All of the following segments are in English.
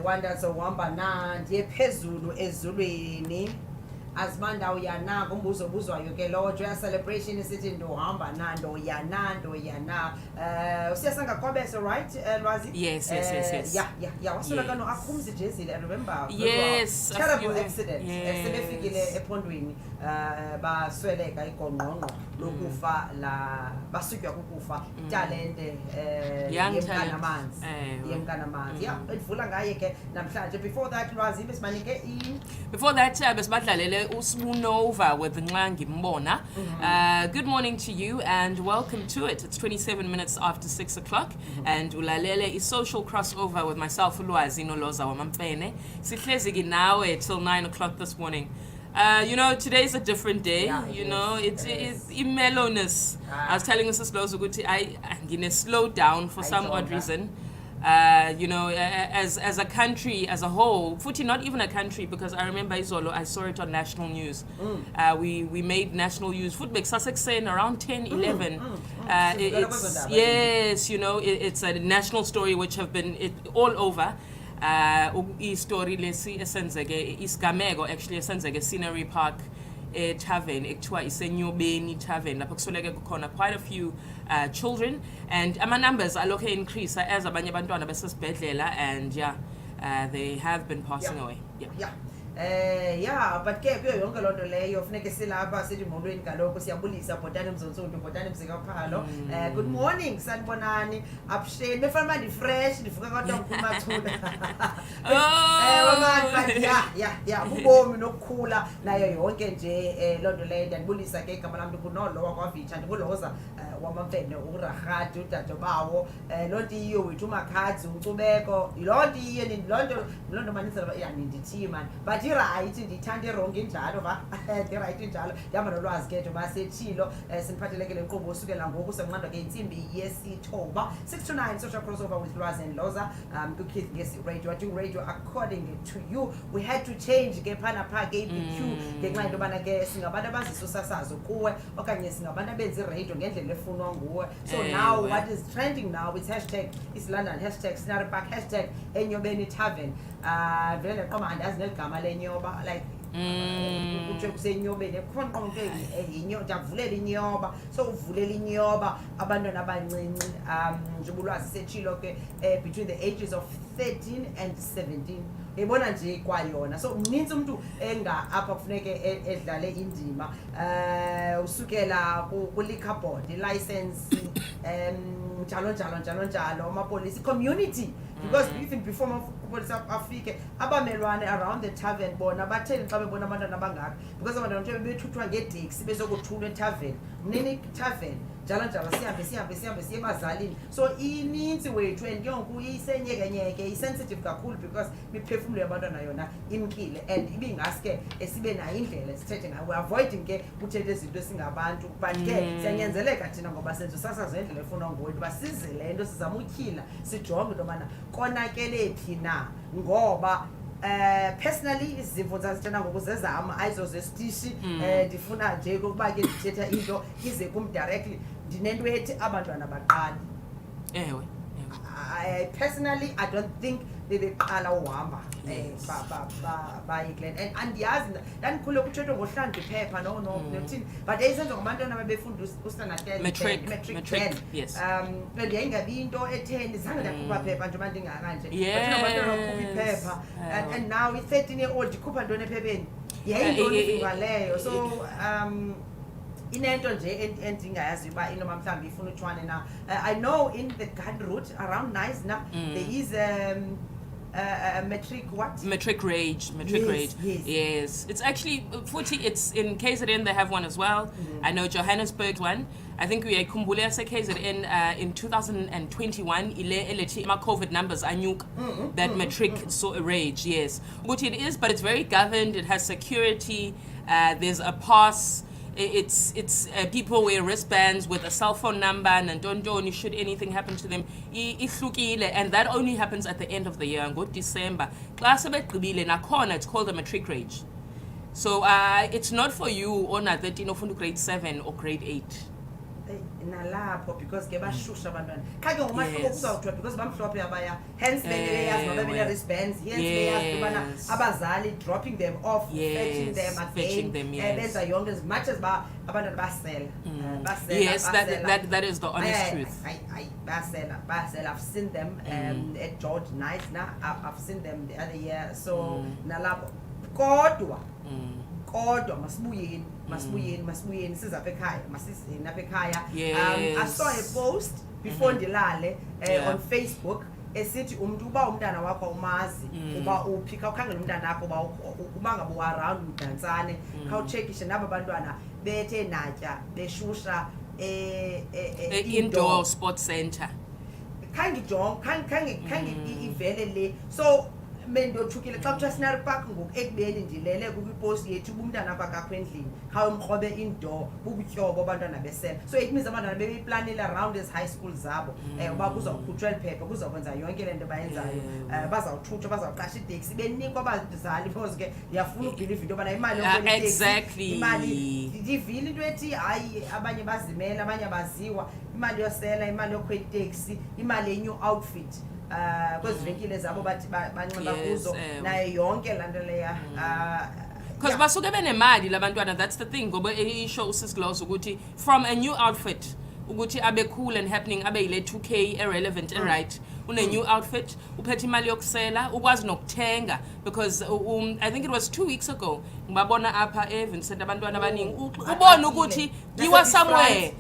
wanda sohamba na ndiye phezulu ezulwini azimanda uyana kumbuzo buzwayo ke lo joy celebration isithi ndohamba na ndoyana usiyasanga Kobeso, right, Lwazi? Yes. Yeah wasula kano akhumzi Jezile, I remember. Yes, terrible accident. Sebefikile ephondweni basweleka igongqongqo lokufa la basutywa kukufa talente yemkanamanzi yeah edvula ngaye ke namhlanje. Before that Lwazi besimanike before that besibadlalele uSmunova with Nxa Ngimbona. Good morning to you and welcome to it. It's 27 minutes after 6 o'clock and ulalele is social crossover with myself Lwazi no Lhoza Lwazi. Sihlezi nawe till 9 o'clock this morning. Today's a different day. It's mellowness. I was telling Mrs. Lhoza ukuthi I'm gonna slow down for some odd reason. As a country as a whole, futhi not even a country, because I remember Izolo, I saw it on national news. We made national news. Football Sussex saying around 10, 11. It's a national story which have been all over. Story lesi esenzeke isigameko actually esenzeke Scenery Park tavern ekuthiwa isenyobeni tavern lapho kusoleke kukhona quite a few children, and ama numbers alokho increase as abanye abantwana besesibhedlela, and they have been passing away. But ke kuyo yonke lonto leyo funeke silapha sithi molweni kaloko siyabulisa bhotane Mzonsundu, bhotane Mzikaphalo. Good morning sanibonani absheni befana manje fresh ndivuka kodwa ukumathula. Ubomi nokukhula nayo yonke nje lonto leyo ndiyabulisa ke igama lami kunolo wakwaVitha ndikuLhoza wamamfene urahati udade bawo lonto iyo wethu uMakhadzi uNcubeko lonto iyo lonto manisa ndithi man but right ndithanda wrong injalo the right injalo yama nolwazi ke njengoba sethilo siniphathelekele inkqubo usukela ngoku senqandwa ke insimbi yesithoba 6-9 social crossover with Lwazi and Lhoza kuKids Ngesi Radio doing radio according to you. We had to change ke phana pha ke ABQ ngenxa into bana ke singabantu abazisusasazo kuwe okanye singabantu abenza radio ngendlela efunwa nguwe. So now what is trending now is #London #Scenery Park #Enyobeni Tavern. Vele qoma andazi negama lenyoba like uthi kusenyobeni khona konke inyoba avulela inyoba, so uvulela inyoba abantwana abancinci njengolwazi sethilo ke between the ages of 13 and 17 ebona nje kwayona. So mninzi umuntu apha kufuneke edlale indima usukela ku liquor board license njalo amapolisi community, because even before amapolisi afike abamelwane around the tavern bona batheni xa bebona abantwana abangaka, because abantwana nje bebethuthwa ngeDixi bezokuthula etavern mnini tavern njalo sihambe siye ebazalini. So ininzi wethu and yonke isenyekenyeke isensitive kakhulu because imiphefumulo yabantwana yona imkile and ibingaske sibe nayo indlela sithethe ngayo. We avoiding ke uthethe izinto esingabantu, but ke siyanyenzeleka thina ngoba senzo sasazo indlela efuna ngowethu basize le nto sizama utyhila sijonge into yobana konakele phi na, ngoba personally izimvo zazithanda ngokuzezama ayizozestishi ndifuna nje ukuba ke ndithetha into ize kum directly ndinento ethi abantwana baqala. Personally I don't think bebeqala uhamba bayiklen and andiyazi ndandikhule kuthethwa ngohlanjwe iphepha nothini, but ayisenzo ngabantwana babefunda ustandard matric 10. Yes. And yayingabi into etheni zange ndakhupha phepha nje mandingakanje, but abantwana bakhupha iphepha and now i-13-year-old ikhupha ntoni ephepheni yayintoni ifingaleyo. So inento nje endingayazi uba inoma mhlawumbi ifuna utshwane na. I know in the gun route around Nice now there is Matric Rage. Yes. It's actually it's in KZN they have one as well. I know Johannesburg one. I think we Kumbule KZN in 2021 my COVID numbers anyuk that Matric Rage. Yes. Which it is, but it's very governed. It has security. There's a pass. It's people wear wristbands with a cell phone number and don't should anything happen to them. And that only happens at the end of the year and go December. It's called the Matric Rage. So it's not for you on a 13 of grade 7 or grade 8. nalapho because ke bashusha abantwana khange ngomahluko Yes. kuzawuthiwa because bamhlophe abaya hence beyazi noba bene-wristbands hence beyazi ubana Yes. abazali dropping them off fetching them fetching again them, yes. benza yonke as much as abantwana basela Yes, that is the honest truth. basela I've seen them at George Nice now I've seen them the other year so nalapho kodwa masibuyeni sizapha ekhaya masizini apha ekhaya I saw a post before ndilale on Facebook esithi umuntu uba umntana wakho umazi uba uphi khawukhangela umntana wakho uba ngabe uaround udantsane khawucheckishe nabo bantwana bethe natya beshusha indoor sports center. khange ivele le so mendothukile xa kuthiwa Scenery Park ngoku ekubeni ndilele kwiposti yethu umntana kwakakho endlini khawumkrobe indoor bubutyobo abantwana besela so it means abantwana bebeyiplanile around as high school zabo uba kuzawukhutshwa eli phepha kuzawukwenza yonke le nto bayenzayo bazawuthutshwa bazawuqasha iteksi benikwa abazali because ke ndiyafuna ubhiliva into yobana imali Exactly. imali ndivile into ethi hayi abanye bazimele abanye abaziwa imali yosela imali yokhwela iteksi imali ye-new outfit kwezi venkile zabo bathi banxiba kuzo nayo yonke laa nto leya because basuke benemali labantwana, that's the thing ngoba isho usisi Lhoza ukuthi from a new outfit ukuthi abe cool and happening abe yile 2K irrelevant right une new outfit uphethe imali yokusela ukwazi nokuthenga because I think it was 2 weeks ago ngibabona apha eVincent abantwana abaningi ubona ukuthi you are somewhere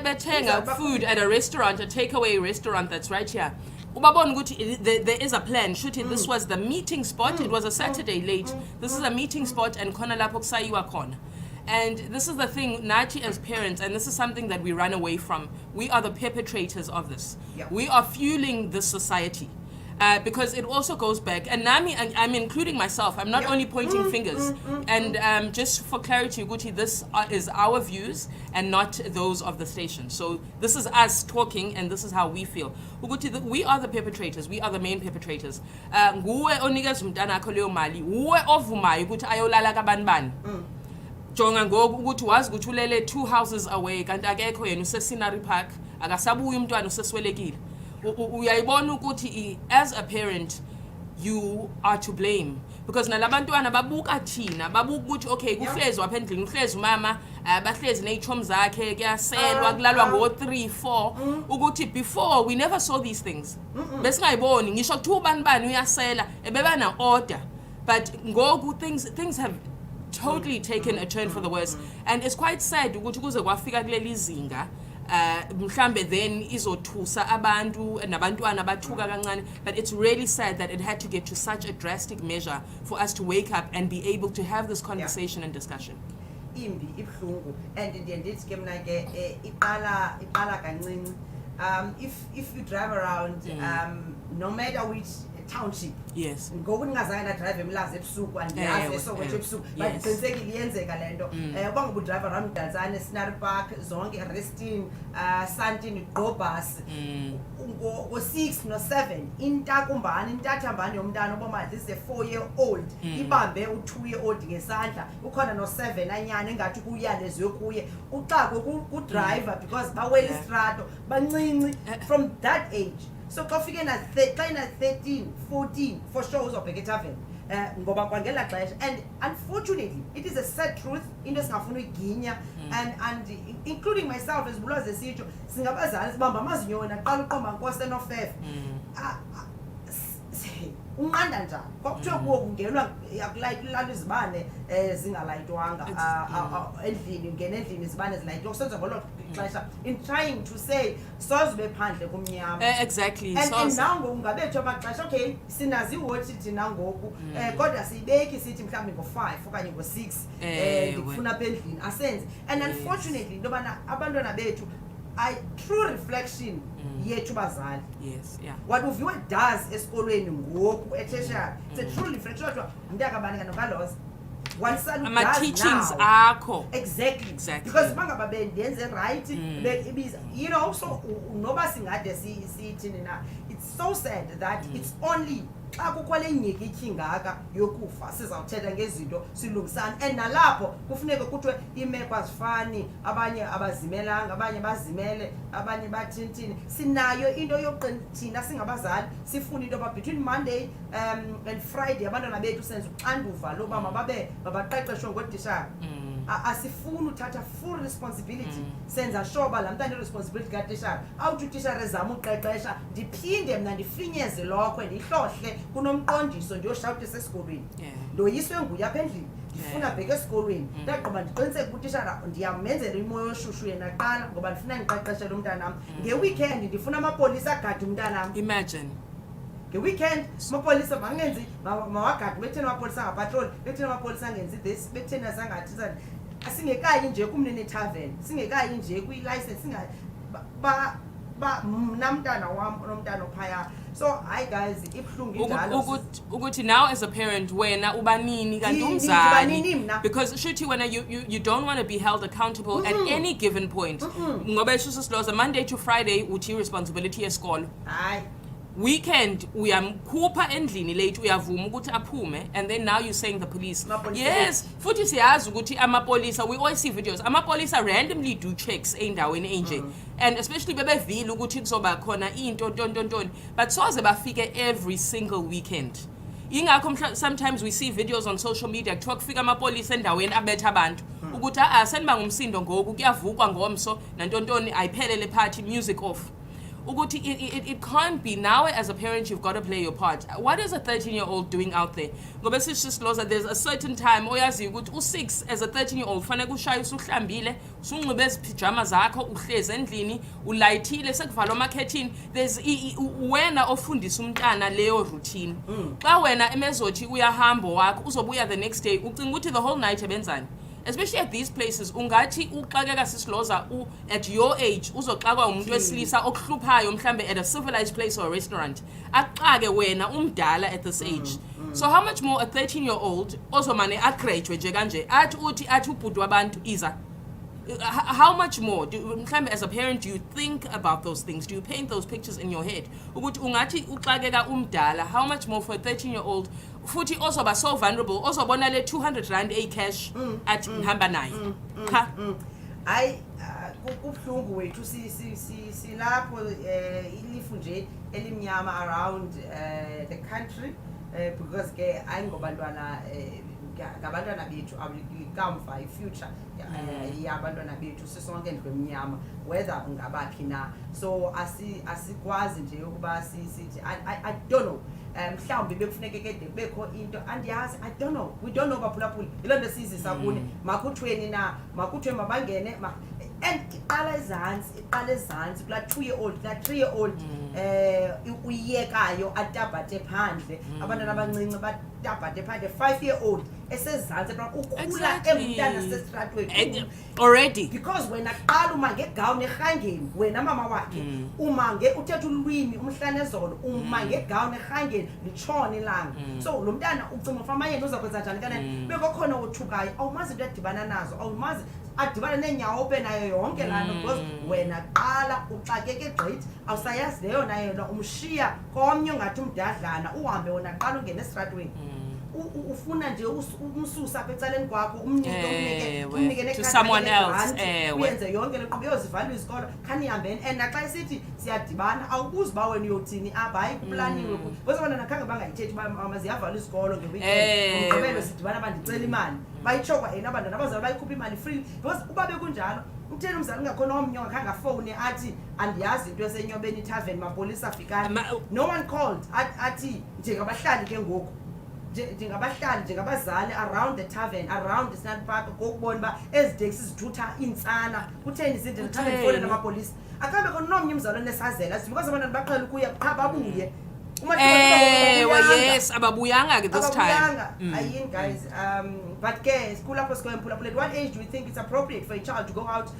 bethenga food at a restaurant, a takeaway restaurant that's right here. Ubabona ukuthi there is a plan. Shooting this was the meeting spot. It was a Saturday late. This is a meeting spot and khona lapho kusayiwa khona. And this is the thing, Nachi as parents, and this is something that we run away from. We are the perpetrators of this. Yeah. We are fueling this society. Because it also goes back, and Nami, I'm including myself, I'm not only pointing fingers. And just for clarity, Guti, this is our views and not those of the station. So this is us talking, and this is how we feel. Uguti, we are the perpetrators, we are the main perpetrators. Nguwe onikeza umntana akho leyo mali, uwe ovumayo ukuthi ayolala kabanibani. Jonga ngoku ukuthi wazi ukuthi ulele 2 houses away, kanti akekho yena useScenery Park, akasabuyi umntwana useswelekile. Uyayibona ukuthi as a parent you are to blame because nalabantwana babuka thina babuka ukuthi okay kuhlezi wapha endlini uhlezi umama bahlezi nezichoms zakhe kuyaselwa kulalwa ngo3-4 ukuthi before we never saw these things besingayiboni ngisho kuthiwa ubani uyasela ebeba na order but ngoku things have totally taken a turn for the worse and it's quite sad ukuthi kuze kwafika kuleli zinga mhlambe then izothusa abantu nabantwana bathuka kancane, but it's really sad that it had to get to such a drastic measure for us to wake up and be able to have this conversation and discussion. Imbi ibhlungu and ndiye ndithi ke mna ke iqala kancinci if you drive around no matter which township yes ngoku ndingazange ndadrive emlazi ebusuku andiyazi eSoweto ebusuku but ndiqinisekile iyenzeka le nto uba ngoba udrive around Dantsane, Scenery Park zonke Restin Santini Gqobhas ngo-6 no-7 intathambane yomntana oboma this is a 4-year-old ibambe u-2 year old ngesandla ukhona no-7 anyana engathi kuyaleziwe kuye uxakwe kudriver because bawela istrato bancinci from that age. So xa ufike na 13, 14 for sure uzobheka etavern ngoba kwangela xesha and unfortunately it is a sad truth into singafuna uyiginya and including myself as Lhoza esitsho singabazali sibamba amazinyo wena qala uqomba nkosi enofefe unqanda njani kwakuthiwa kuwo kungenwa yakulayitwa izibane zingalayitwanga endlini ungena endlini izibane zilayitwa kusenza ngolo xesha in trying to say sozibe phandle kumnyama exactly and now ngabethu amaxesha okay sinazi iwatch thina ngoku kodwa siyibeki sithi mhlawumbe ngo5 okanye ngo6 ndikufuna apha endlini asenze and unfortunately into yobana abantwana bethu true reflection yethu bazali what uviwe does esikolweni ngoku etertiary it's a true reflection kodwa ndiyakabani kanokaloza ama-teachings akho exactly because bangaba bendenze right you know so noba singade sithini na it's so sad that it's only xa kukho le nyiki ityhingaka yokufa sizawuthetha ngezinto silungisana and nalapho kufuneka kuthiwe iimeko azifani abanye abazimelanga abanye bazimele abanye bathintini sinayo into thina singabazali sifuna into yoba between Monday and Friday abantwana bethu senza uxanduva loba mabaqeqeshwe ngootishara asifuni uthatha full responsibility senza shoba laa mntana i-responsibility katishara awuthi utishara ezama uqeqesha ndiphinde mna ndifinyeze lokhwe ndihlohle kunomqondiso ndiyoshawutisa esikolweni ndoyiswe nguye apha endlini ndifuna bheke esikolweni ndagqiba ndiqiniseke kutishara ndiyamenzela imoya yoshushu yena qala ngoba ndifuna ndiqeqeshele umntanam ngeweekend ndifuna amapolisa agade umntanam. Imagine ngeweekend amapolisa bangenzi mawagade bekutheni amapolisa angapatroli bekutheni amapolisa angenzi this bekutheni asangathi asingekayi nje kumnini tavern singekayi nje kwi-license mna mntana wam nomntana ophaya. So hi guys ibuhlungu injalo ukuthi now as a parent wena ubanini kanti umzali because shuthi wena you don't want to be held accountable at any given point ngoba Lhoza Monday to Friday uthi responsibility yesikolo hayi weekend uyamkhupha endlini late uyavuma ukuthi aphume and then now you're saying the police. Yes futhi siyazi ukuthi amapolisa we always see videos amapolisa randomly do checks endaweni enje and especially bebevile ukuthi kuzoba khona into ntontoni but soze bafike every single weekend. Ingakho sometimes we see videos on social media kuthiwa kufika amapolisa endaweni abetha abantu ukuthi seniba ngumsindo ngoku kuyavukwa ngomso nantontoni ayiphelele party music off. Ukuthi it can't be. Now as a parent you've got to play your part. What is a 13-year-old doing out there? Ngoba Lhoza there's a certain time oyazi ukuthi u6 as a 13-year-old fanele ushaye usuhlambile usunxibe ezipijama zakho uhlezi endlini ulayithile sekuvalwa amakhethini there's wena ofundisa umntana leyo routine xa wena emezothi uyahamba wakho uzobuya the next day ucinga ukuthi the whole night ebenzani. Especially at these places ungathi uxakeka Lhoza at your age uzoxakwa umuntu wesilisa okuhluphayo mhlambe at a civilized place or a restaurant aqake wena umdala at this age. So how much more a 13-year-old ozomane agraduate nje kanje athi ubhuti wabantu iza. How much more as a parent do you think about those things? Do you paint those pictures in your head? Ukuthi ungathi uxakeka umdala how much more for a 13-year-old futhi ozoba so vulnerable ozobona le 200 rand cash at nhamba naye hayi kubuhlungu wethu silapho ilifu nje elimnyama around the country because ke ayingobantwana ngabantwana bethu kamva i-future yabantwana bethu sisonke ndwemnyama whether ngabaphi na so asikwazi nje ukuba sithi I don't know mhlawumbe bekufuneke kede bekho into andiyazi I don't know we don't know baphulaphula yilo nto sizisa kuni makuthweni na makuthwe mabangene and iqala ezantsi kula 2-year-old kula 3-year-old uyekayo atabhathe phandle abantwana abancinci batabhathe phandle 5-year-old esezantsi ukhula emntana sesitratweni already because wena qala uma ngegown erhangeni wena mama wakhe uma uthetha ulwimi umhlanezolo uma ngegown erhangeni litshona ilanga so lo mntana ucinga ufama yena uzakwenza njani kanene bekokhona othukayo awumazi into adibana nazo awumazi adibana neenyawo ope nayo yonke laa nto because wena qala uxakeke gqithi awusayazi leyo nayo umshiya komnye ungathi umdadlana uhambe wona qala ungene esitratweni ufuna nje umsusa apha ecaleni kwakho umnike to someone else uyenze yonke le nkqubo yozivalwa izikolo khanihambeni and naxa isithi siyadibana awubuzi uba wena uyothini apha hayi kuplaniwe because abantwana khange bangayithethi uba maziyavalwa izikolo ngeweekend ngomgqibelo sidibana bandicela imali bayitsho kwa yena abantwana abazali bayikhupha imali free because uba bekunjalo utheni umzali ungakhona omnye ongakhange afowune athi andiyazi into esenyobeni itavern mapolisa afikani no one called athi njengabahlali ke ngoku njengabahlali njengabazali around the tavern around the Sand Park kokubona uba ezi taxi zithutha iintsana kutheni izinto ndikhambe ndifowunele amapolisa akhambe khona nomnye umzali onesazela because abantwana baqhela ukuya qha babuye yes ababuyanga ke this time ayini guys but ke kulapho sikwemphulaphula at what age do you think it's appropriate for a child to go out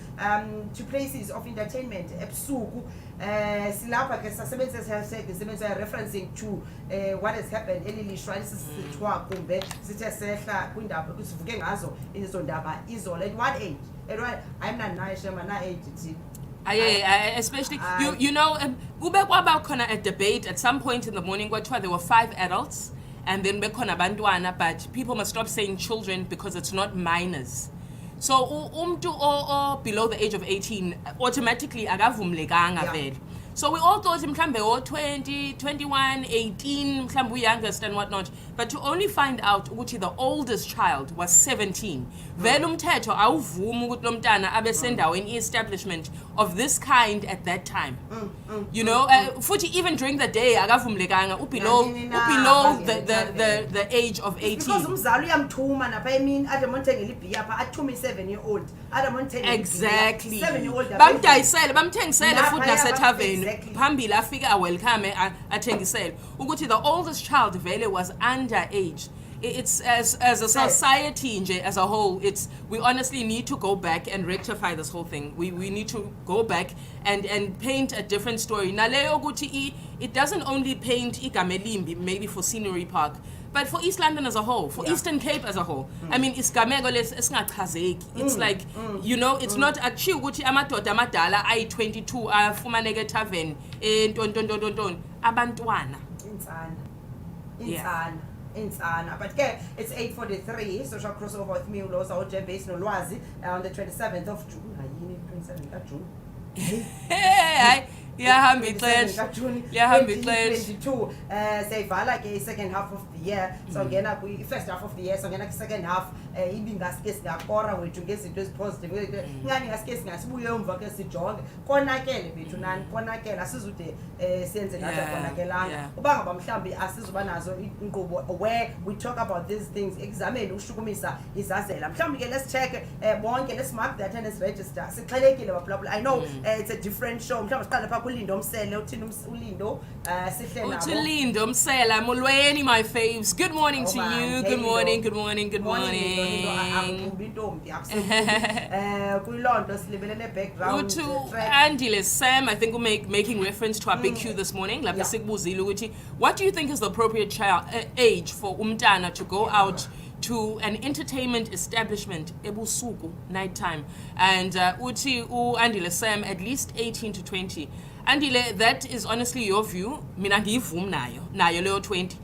to places of entertainment ebusuku silapha ke sisebenzisa referencing to what has happened elilishwa lisithwa kumbe sithe sehla kwindaba kusivuke ngazo izo ndaba izolo at what age I'm not nice shema na age thi Especially you know, kube kwaba khona a debate at some point in the morning kwathiwa there were 5 adults and then bekhona bantwana, but people must stop saying children because it's not minors. So umntu below the age of 18 automatically akavumlekanga vele. So we all thought mhlambe 20, 21, 18, mhlambe youngest and whatnot. But to only find out ukuthi the oldest child was 17. Vele umthetho awuvumi ukuthi lo mntana abe sendaweni establishment of this kind at that time. You know, futhi even during the day akavumlekanga below the age of 18. Because umzali uyamthuma napha emini ade montengela ibhiya pha athume 7-year-old. Ade montengela exactly. 7-year-old. Bamthengisele futhi nasethaveni. Phambili afike welcome athengisele ukuthi the oldest child vele was underage. It's as a society nje as a whole, we honestly need to go back and rectify this whole thing. We need to go back and paint a different story. Naleyo ukuthi it doesn't only paint igama elimbi maybe for Scenery Park, but for East London as a whole, for Eastern Cape as a whole. I mean, isigameko esingachazeki. It's like, you know, it's not achieve ukuthi amadoda amadala ayi-22 afumaneke tavern ntontontontonton abantwana. Insana. But it's 8:43. Social crossover with me, Lhoza Lwazi, on the 27th of June. 27th of June. Hey, liyahambi ixesha. 2022. Seyivala ke second half of the year. So ngena kwi first half of the year, so ngena second half ibingaske singakora wethu ngezinto ezipositive. Ngani ngaske singasibuye umva ke sijonge. Konakele bethu nani, konakela sizude senze ngathi konakelanga. Ubanga bamhlambi asizuba nazo inkqubo where we talk about these things. Examine ushukumisa izazela. Mhlambi ke let's check bonke, let's mark the attendance register. Sixelekile bapla. I know it's a different show. Mhlambi siqala pha kuLindo Msele, uthini uLindo sihle nabo. uLindo Msele, Molweni my faves. Good morning to you. Good morning. To Andile Sam, I think we're making reference to our big Q this morning. What do you think is the appropriate age for umntana to go out to an entertainment establishment ebusuku nighttime? And uthi Andile Sam, at least 18 to 20. Andile, that is honestly your view. Mina ngiyivumi nayo leyo 20.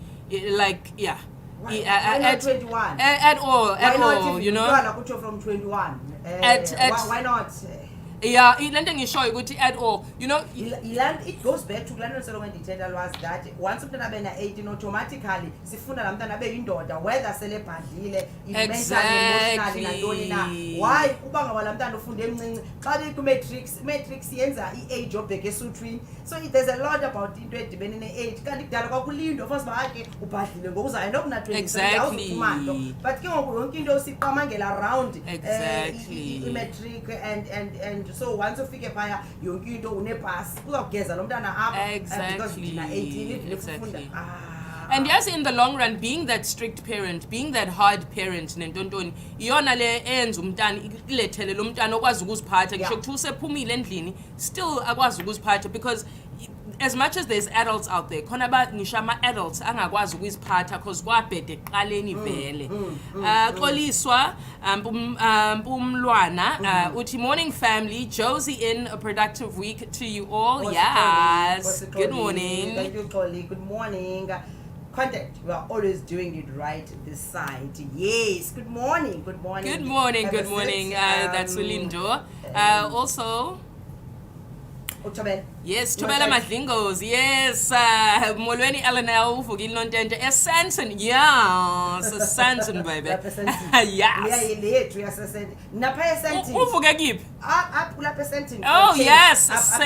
Like, yeah. Why not 21? At all, you know. From 21. Why not? Yeah, ilento ngishoyo ukuthi at all, you know, it goes back to London Solomon Ditenda was that once umntana bena 18 automatically sifuna la mntana be yindoda whether sele bhandile mentally emotionally nantoni na. Why kuba ngaba la mntana ufunda emncinci xa be ku matrix yenza iage obheke esuthwini. So there's a lot about into edibene ne-age kanti kudala kwakulindo first bakhe ubhadlile ngokuza and okuna 20 but ke ngoku yonke into siqamangela around i-matric and so once ufike phaya yonke into unepass uzawugeza lo mntana apha because udina 18 exactly. And yes, in the long run, being that strict parent, being that hard parent, nentontoni, iyona le enza umntana ilethele lo mntana okwazi ukuziphatha ngisho kuthi usephumile endlini still akwazi ukuziphatha, because as much as there's adults out there, khona ngisho ama-adults angakwazi ukuziphatha because kwabhede ekuqaleni vele. Xoliswa Mpumlwana uthi morning family, Josie in a productive week to you all. Yes, good morning. Thank you, Xoli. Good morning. Content, we are always doing it right this side. Yes, good morning. Good morning. That's uLindo. Also yes, Tobela Madlingos. Yes, Molweni Alanel Fugil Nontente. Sanson. Yes, Sanson, baby. Yes. Oh, yes, Sanson.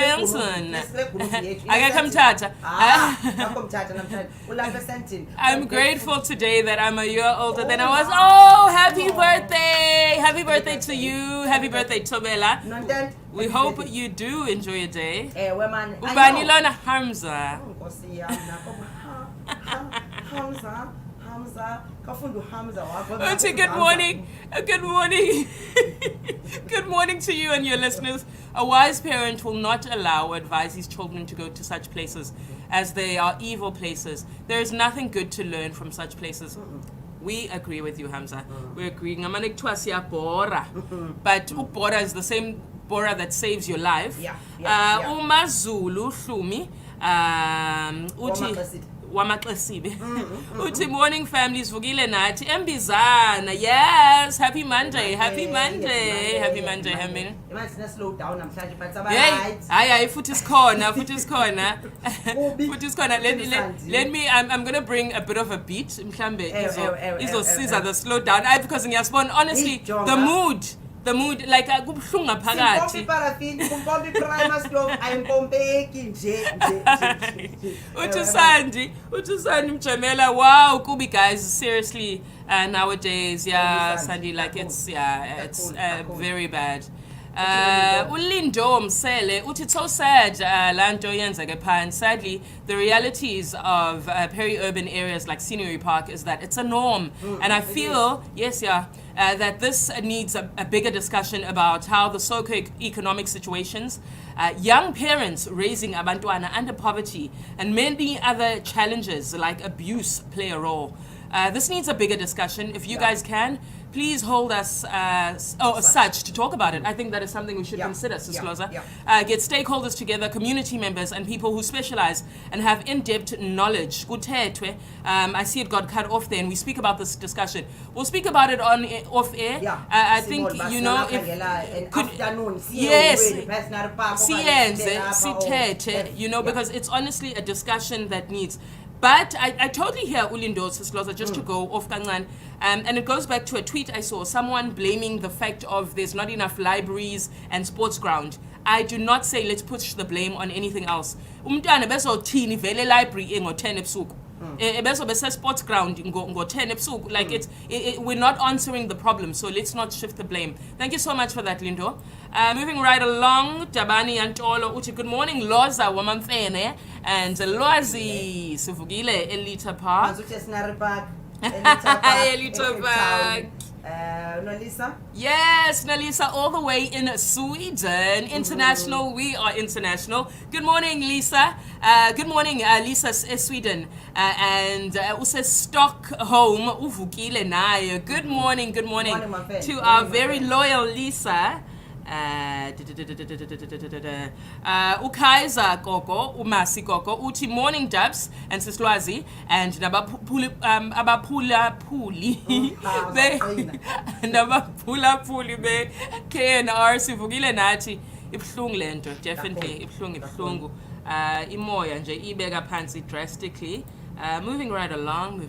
I'm grateful today that I'm a year older than I was. Oh, happy birthday! Happy birthday to you. Happy birthday, Tobela. We hope you do enjoy your day. Ubani lona Hamza. Good morning. Good morning to you and your listeners. A wise parent will not allow or advise his children to go to such places, as they are evil places. There is nothing good to learn from such places. We agree with you, Hamza. We agree. But Bora is the same bora that saves your life. UmaZulu Hlumi uthi wamaXesibe uthi morning families vukile nathi embizana. Yes, happy Monday, happy Monday, happy Monday. Imagine slow down namhlanje but hey, hayi futhi sikhona let me I'm going to bring a bit of a beat mhlambe izosiza the slow down because ngiyasibona honestly the mood like kubhlungu ngaphakathi kumpompi primer stove ayimpompeki nje uthi Sandi Mjamela. Wow, Kubi guys, seriously, nowadays Sandi, like it's very bad. Ulindo Msele uthi so sad lanto yenzeke phansi. Sadly, the realities of peri-urban areas like Scenery Park is that it's a norm, and I feel that this needs a bigger discussion about how the socio-economic situations, young parents raising abantwana under poverty, and many other challenges like abuse play a role. This needs a bigger discussion. If you guys can, please hold us such to talk about it. I think that is something we should consider, Sis Lhoza. Get stakeholders together, community members, and people who specialize and have in-depth knowledge. I see it got cut off there, and we speak about this discussion. We'll speak about it off air. I think, you know, if you know, because it's honestly a discussion that needs. But I totally hear Ulindo, Sis Lhoza, just to go off kancane. And it goes back to a tweet I saw, someone blaming the fact of there's not enough libraries and sports ground. I do not say let's push the blame on anything else. Umntwana bezothini vele library ngo-10 ebusuku. Bezo bese sports ground ngo-10 ebusuku. Like we're not answering the problem, so let's not shift the blame. Thank you so much for that, Lindo. Moving right along, Dabani Antolo uthi good morning Lhoza wamamfene and Lwazi sivukile eLhota Park. Elita Park. Nalisa? Yes, Nalisa, all the way in Sweden. International, we are international. Good morning, Lisa. Good morning, Lisa, Sweden. And Use Stockholm, uvukile nayo. Good morning to our very loyal Lisa. Ukaiza Koko, Umasi Koko, Uti Morning Dubs, and Sis Lwazi, and Nabapula Puli be KNR Sivugile Nati, Iphlung Lento, definitely Iphlungu. Imoya nje ibeka phansi drastically. Moving right along.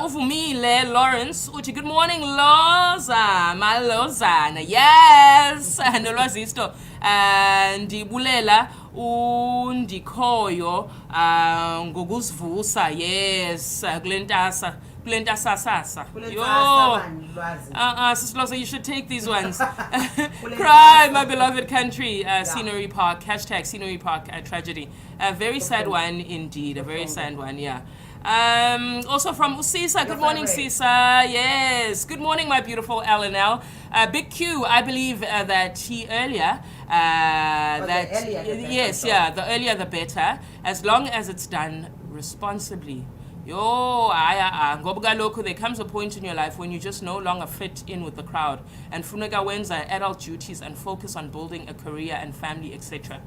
Uvumile Lawrence uthi good morning Lhoza, my Lhozana. Yes, Nolwazisto. Ndibulela undikhoyo ngokusivusa. Yes, kulentasa yo Sis Lhoza, you should take these ones. Cry, my beloved country. Scenery Park, hashtag Scenery Park tragedy. A very sad one indeed, a very sad one, also from Usisa, good morning Sisa. Yes, good morning my beautiful LNL. Big Q, I believe that he earlier, the earlier the better, as long as it's done responsibly. There comes a point in your life when you just no longer fit in with the crowd and funeka wenza adult duties and focus on building a career and family, etc.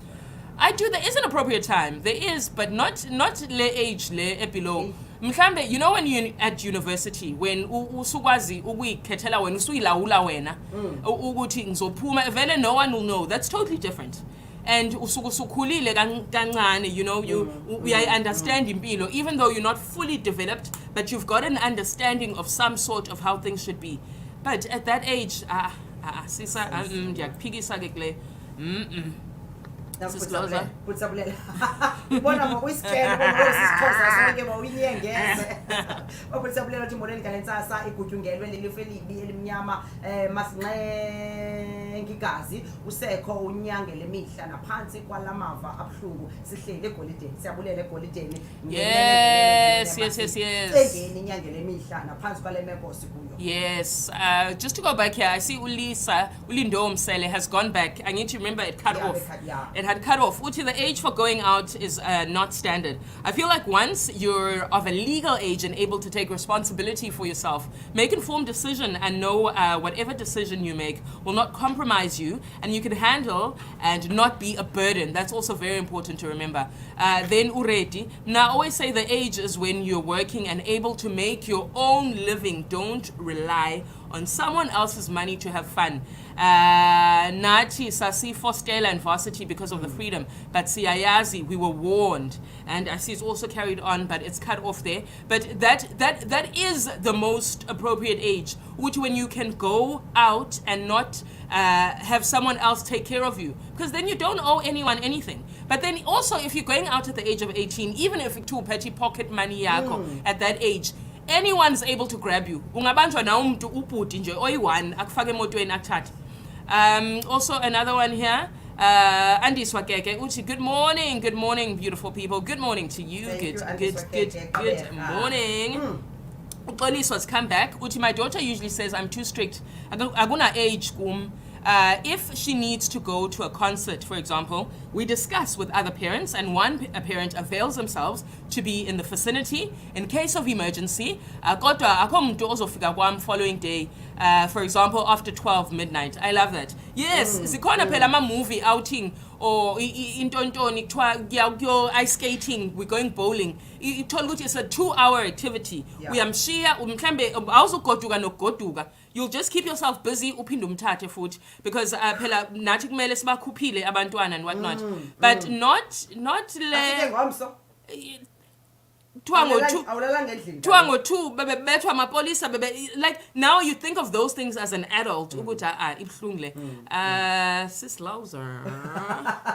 There is an appropriate time. There is, but not le age le below. Mhlambe, you know when you're at university, when usukwazi ukuyikhethela wena usuyilawula wena ukuthi ngizophuma vele no one will know. That's totally different. And usukhulile kancane, you know, we understand impilo, even though you're not fully developed, but you've got an understanding of some sort of how things should be. But at that age, sisa ndiyakuphikisa ke kule. Putsabulela ubona ngokuyisikela ngokusixhosa sonke mawuyinyengeze oputsabulela uthi moreni kanensasa igutyungelwe lelifu elibi elimnyama masinqenki igazi usekho unyange lemihla naphansi kwalamava abhlungu sihlele egolideni siyabulela egolideni Yes. engeni inyange lemihla naphansi kwale meko sikuyo. Yes, just to go back here, I see Ulindo Msele has gone back. I need to remember it cut off. It had cut off. Uti, the age for going out is not standard. I feel like once you're of a legal age and able to take responsibility for yourself, make informed decision and know whatever decision you make will not compromise you and you can handle and not be a burden. That's also very important to remember. Then uredi. Now, I always say the age is when you're working and able to make your own living. Don't rely on someone else's money to have fun. Nachi sasi for Stella and varsity because of the freedom, but siyayazi we were warned, and I see it's also carried on, but it's cut off there. But that is the most appropriate age, which when you can go out and not have someone else take care of you, because then you don't owe anyone anything. But then also if you're going out at the age of 18, even if it's too petty pocket money yako at that age, anyone's able to grab you. Ungabanjwa na umuntu ubhuti nje oyi-1 akufake emotweni akuthathe. Also another one here. Andy Swakeke, Uchi, good morning, beautiful people. Good morning to you. Good morning. Police was come back. Uchi, my daughter usually says I'm too strict. Aguna age kum. If she needs to go to a concert, for example, we discuss with other parents, and a parent avails themselves to be in the vicinity in case of emergency. Kodwa akho muntu ozofika kwami following day, for example, after 12 midnight. I love that. Yes, sikhona phela ama-movie outing or intontoni kuthiwa ice skating, we're going bowling. Ithola ukuthi it's a 2-hour activity. Uyamshiya mhlambe awuzugoduka nokugoduka. You'll just keep yourself busy uphinde umthathe futhi, because phela nathi kumele sibakhuphile abantwana and whatnot. But not le Twango bebethwa amapolisa like now you think of those things as an adult ukuthi ibhlungle. Sis Lhoza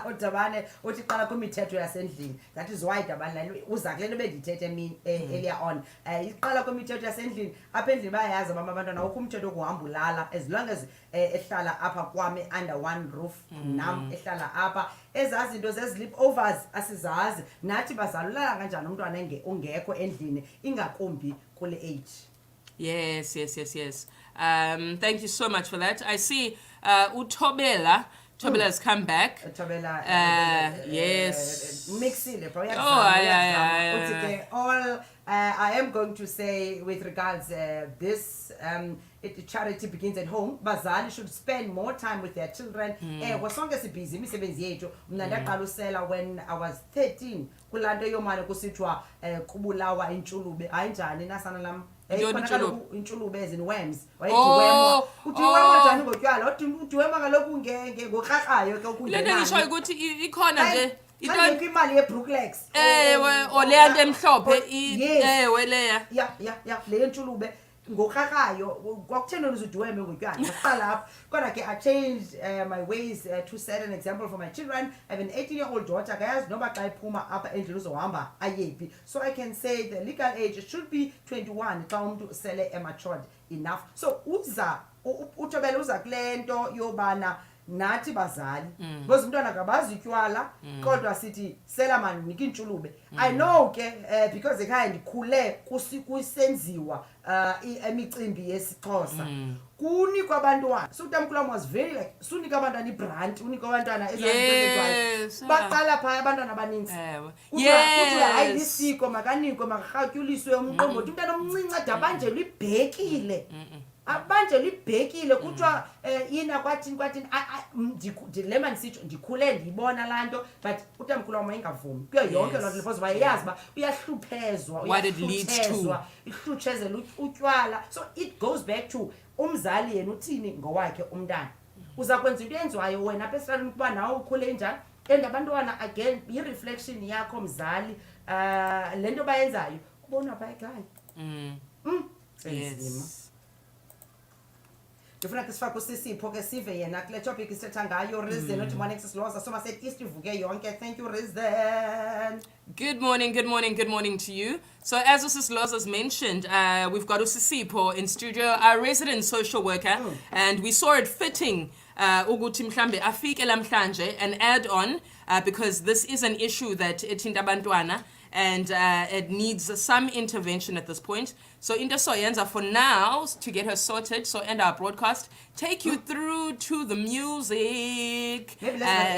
uDabane uthi qala kwimithetho yasendlini, that is why Dabane uza kule nto bendithethe mina earlier on. Iqala kwimithetho yasendlini apha endlini bayayazi abantwana ukho umthetho okuhamba ulala as long as ehlala apha kwami under one roof nam ehlala apha. Ezazi into ze-sleep overs asizazi, nathi bazalulala kanjani umntwana ungekho endlini ingakumbi kule age. Yes. Thank you so much for that. I see Utobela has come back. Tobela, yes. Mixile, bro. Yeah. All I am going to say with regards this charity begins at home. Bazali should spend more time with their children. Wasonke sibhizi imisebenzi yethu. Mina ndaqala usela when I was 13. Kulando yomane kusithwa kubulawa intshulube. Ayinjani nasana lam. Intshulube ezini worms. Wayidiwema. Udiwema njani ngotywala? Udiwema kaloku ngokrakrayo ke ukungena. Lento ngisho ukuthi ikhona nje Into imali yeBrooklex. Oleya nto emhlophe leya. Yeah, le ntshulube ngokrakrayo kwakutheni uzudiweme ngotywala ngaqala lapha. Kodwa ke I changed my ways to set an example for my children. I have an 18-year-old daughter, guys, noba xa iphuma apha endlini uzohamba ayephi. So I can say the legal age should be 21 xa umuntu sele matured enough. So uTobela uza kule nto yobana nathi bazali because umntwana akabazi utywala kodwa sithi sela mani nika intshulube. I know ke because ekhaya ndikhule kusenziwa imicimbi yesiXhosa kunikwa abantwana. So utamkhulu was very like sunika abantwana ibrand, unika abantwana yes. Baqala phaya abantwana abaninzi kuthi hayi lisiko makanikwe makarhatyuliswe umqombothi umntana omncinci ade abanjelwe ibhekile abanje libhekile kuthiwa yina kwathini lemani sitsho ndikhule ndiyibona lanto, but utamkhulu wam engavumi kuyo yonke loo nto because wayeyazi uba uyahluphezwa ihlutshezela utywala. So it goes back to umzali yena uthini ngowakhe umntana. Uza kwenza into enziwayo wena apha esitratweni ukuba nawe ukhule njani, and abantwana again yi-reflection yakho mzali le nto bayenzayo kubonwa phaa ekhaya. Yes. Ndifuna ke sifake usisipho ke sive yena kule topic isithetha ngayo. Rizden uthi morning Sis Lhoza, so maset east ivuke yonke. Thank you Rizden. Good morning to you. So as Sis Lhoza's mentioned, we've got Usisipo in studio, our resident social worker, and we saw it fitting ukuthi mhlambe afike lamhlanje and add on because this is an issue that ethinta abantwana and it needs some intervention at this point. So into soyenza for now to get her sorted, so end our broadcast, take you through to the music. Maybe let's not end